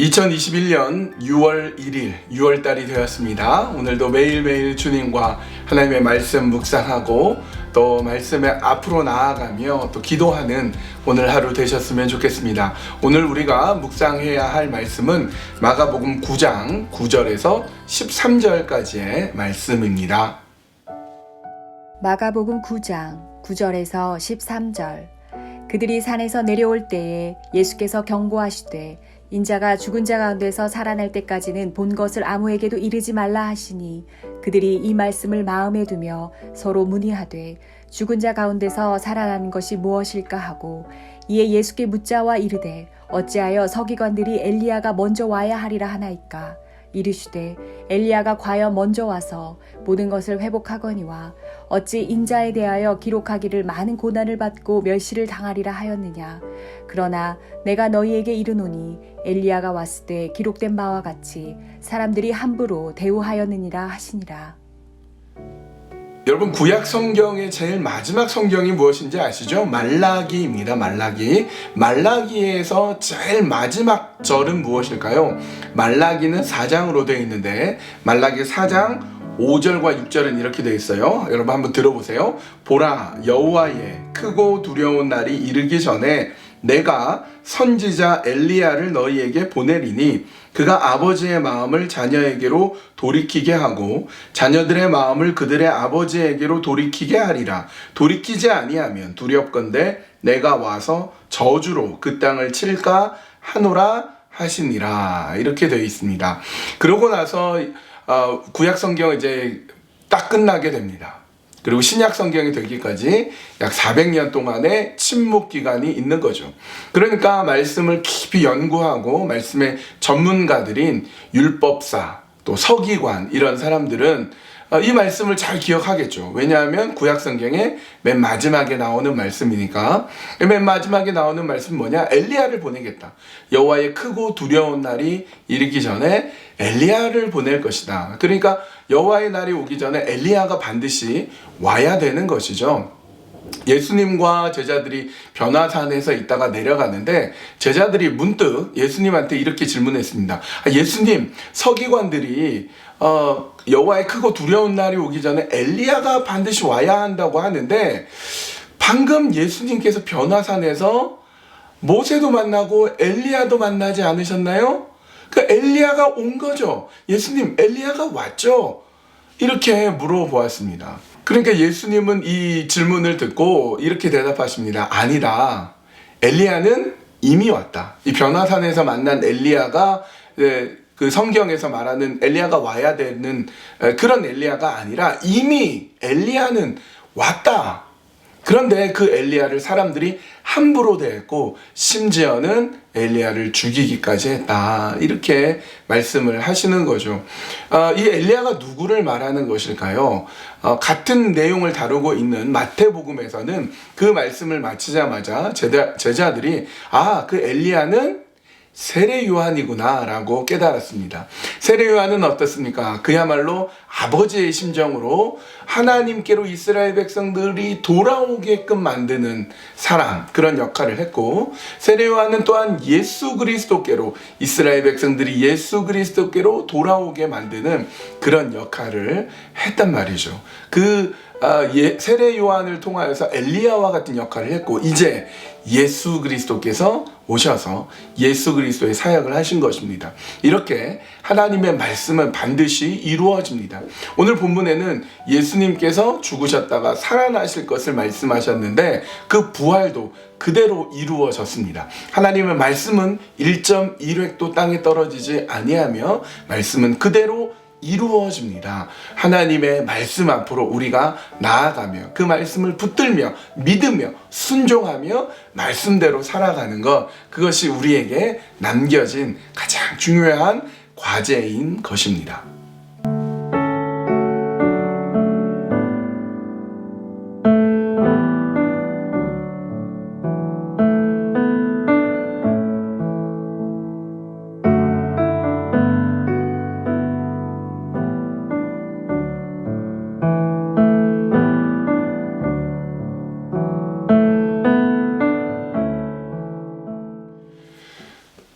2021년 6월 1일 6월달이 되었습니다. 오늘도 매일매일 주님과 하나님의 말씀 묵상하고 또 말씀에 앞으로 나아가며 또 기도하는 오늘 하루 되셨으면 좋겠습니다. 오늘 우리가 묵상해야 할 말씀은 마가복음 9장 9절에서 13절까지의 말씀입니다. 마가복음 9장 9절에서 13절. 그들이 산에서 내려올 때에 예수께서 경고하시되 인자가 죽은 자 가운데서 살아날 때까지는 본 것을 아무에게도 이르지 말라 하시니 그들이 이 말씀을 마음에 두며 서로 문의하되 죽은 자 가운데서 살아나는 것이 무엇일까 하고 이에 예수께 묻자와 이르되 어찌하여 서기관들이 엘리야가 먼저 와야 하리라 하나이까. 이르시되 엘리야가 과연 먼저 와서 모든 것을 회복하거니와 어찌 인자에 대하여 기록하기를 많은 고난을 받고 멸시를 당하리라 하였느냐. 그러나 내가 너희에게 이르노니 엘리야가 왔을 때 기록된 바와 같이 사람들이 함부로 대우하였느니라 하시니라. 여러분, 구약 성경의 제일 마지막 성경이 무엇인지 아시죠? 말라기입니다. 말라기에서 제일 마지막 절은 무엇일까요? 말라기는 4장으로 되어 있는데 말라기 4장 5절과 6절은 이렇게 되어 있어요. 여러분 한번 들어보세요. 보라, 여호와의 크고 두려운 날이 이르기 전에 내가 선지자 엘리야를 너희에게 보내리니 그가 아버지의 마음을 자녀에게로 돌이키게 하고 자녀들의 마음을 그들의 아버지에게로 돌이키게 하리라. 돌이키지 아니하면 두렵건대 내가 와서 저주로 그 땅을 칠까 하노라 하시니라. 이렇게 되어 있습니다. 그러고 나서 구약 성경은 이제 딱 끝나게 됩니다. 그리고 신약 성경이 되기까지 약 400년 동안의 침묵 기간이 있는 거죠. 그러니까 말씀을 깊이 연구하고 말씀의 전문가들인 율법사, 또 서기관 이런 사람들은 이 말씀을 잘 기억하겠죠. 왜냐하면 구약 성경의 맨 마지막에 나오는 말씀이니까. 맨 마지막에 나오는 말씀은 뭐냐? 엘리야를 보내겠다. 여호와의 크고 두려운 날이 이르기 전에 엘리야를 보낼 것이다. 그러니까 여호와의 날이 오기 전에 엘리야가 반드시 와야 되는 것이죠. 예수님과 제자들이 변화산에서 있다가 내려가는데 제자들이 문득 예수님한테 이렇게 질문했습니다. 예수님, 서기관들이 여호와의 크고 두려운 날이 오기 전에 엘리야가 반드시 와야 한다고 하는데 방금 예수님께서 변화산에서 모세도 만나고 엘리야도 만나지 않으셨나요? 그 엘리야가 온 거죠. 예수님, 엘리야가 왔죠? 이렇게 물어보았습니다. 그러니까 예수님은 이 질문을 듣고 이렇게 대답하십니다. 아니다. 엘리야는 이미 왔다. 이 변화산에서 만난 엘리야가 그 성경에서 말하는 엘리야가 와야 되는 그런 엘리야가 아니라 이미 엘리야는 왔다. 그런데 그 엘리야를 사람들이 함부로 대했고 심지어는 엘리야를 죽이기까지 했다. 이렇게 말씀을 하시는 거죠. 이 엘리야가 누구를 말하는 것일까요? 같은 내용을 다루고 있는 마태복음에서는 그 말씀을 마치자마자 제자들이 그 엘리야는 세례 요한이구나 라고 깨달았습니다. 세례 요한은 어떻습니까? 그야말로 아버지의 심정으로 하나님께로 이스라엘 백성들이 돌아오게끔 만드는 사람, 그런 역할을 했고, 세례 요한은 또한 예수 그리스도께로 이스라엘 백성들이 예수 그리스도께로 돌아오게 만드는 그런 역할을 했단 말이죠. 세례 요한을 통하여서 엘리야와 같은 역할을 했고 이제 예수 그리스도께서 오셔서 예수 그리스도의 사역을 하신 것입니다. 이렇게 하나님의 말씀은 반드시 이루어집니다. 오늘 본문에는 예수님께서 죽으셨다가 살아나실 것을 말씀하셨는데 그 부활도 그대로 이루어졌습니다. 하나님의 말씀은 1.1획도 땅에 떨어지지 아니하며 말씀은 그대로 이루어집니다. 하나님의 말씀 앞으로 우리가 나아가며 그 말씀을 붙들며 믿으며 순종하며 말씀대로 살아가는 것, 그것이 우리에게 남겨진 가장 중요한 과제인 것입니다.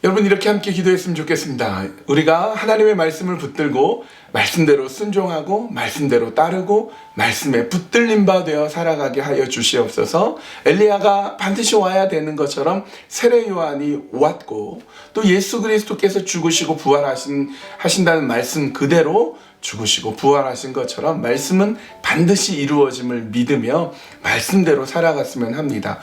여러분, 여러분 이렇게 함께 기도했으면 좋겠습니다. 우리가 하나님의 말씀을 붙들고 말씀대로 순종하고 말씀대로 따르고 말씀에 붙들린 바 되어 살아가게 하여 주시옵소서. 엘리야가 반드시 와야 되는 것처럼 세례 요한이 왔고 또 예수 그리스도께서 죽으시고 부활하신다는 말씀 그대로 죽으시고 부활하신 것처럼 말씀은 반드시 이루어짐을 믿으며 말씀대로 살아갔으면 합니다.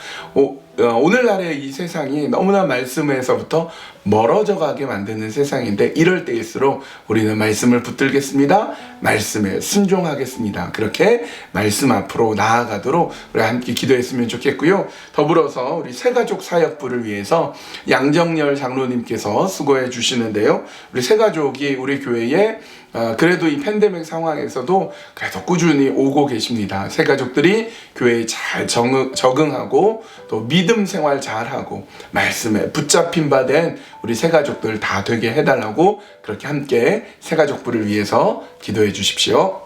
오늘날의 이 세상이 너무나 말씀에서부터 멀어져 가게 만드는 세상인데 이럴 때일수록 우리는 말씀을 붙들겠습니다. 말씀에 순종하겠습니다. 그렇게 말씀 앞으로 나아가도록 우리 함께 기도했으면 좋겠고요. 더불어서 우리 새가족 사역부를 위해서 양정열 장로님께서 수고해 주시는데요. 우리 새가족이 우리 교회에 그래도 이 팬데믹 상황에서도 그래도 꾸준히 오고 계십니다. 새가족들이 교회에 잘 적응하고 또 믿음 생활 잘하고 말씀에 붙잡힌 바 된 우리 새가족들 다 되게 해달라고 그렇게 함께 새가족부를 위해서 기도해 주십시오.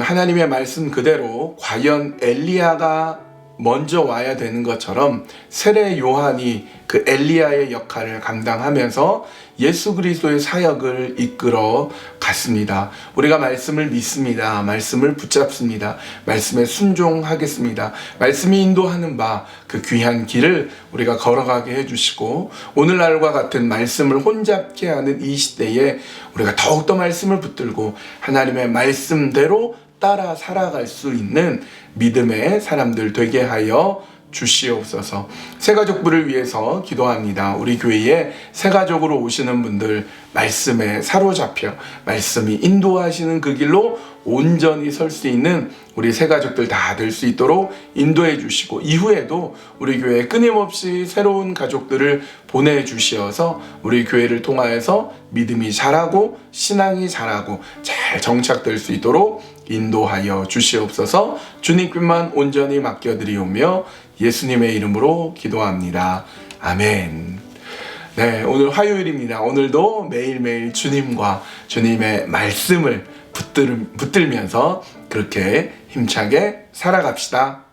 하나님의 말씀 그대로 과연 엘리야가 먼저 와야 되는 것처럼 세례 요한이 그 엘리야의 역할을 감당하면서 예수 그리스도의 사역을 이끌어 갔습니다. 우리가 말씀을 믿습니다. 말씀을 붙잡습니다. 말씀에 순종하겠습니다. 말씀이 인도하는 바 그 귀한 길을 우리가 걸어가게 해주시고 오늘날과 같은 말씀을 혼잡케 하는 이 시대에 우리가 더욱더 말씀을 붙들고 하나님의 말씀대로 따라 살아갈 수 있는 믿음의 사람들 되게 하여 주시옵소서. 새가족부를 위해서 기도합니다. 우리 교회에 새가족으로 오시는 분들 말씀에 사로잡혀 말씀이 인도하시는 그 길로 온전히 설 수 있는 우리 새가족들 다 될 수 있도록 인도해 주시고 이후에도 우리 교회에 끊임없이 새로운 가족들을 보내주시어서 우리 교회를 통하여서 믿음이 자라고 신앙이 자라고 잘 정착될 수 있도록 인도하여 주시옵소서. 주님께만 온전히 맡겨드리오며 예수님의 이름으로 기도합니다. 아멘. 네, 오늘 화요일입니다. 오늘도 매일매일 주님과 주님의 말씀을 붙들면서 그렇게 힘차게 살아갑시다.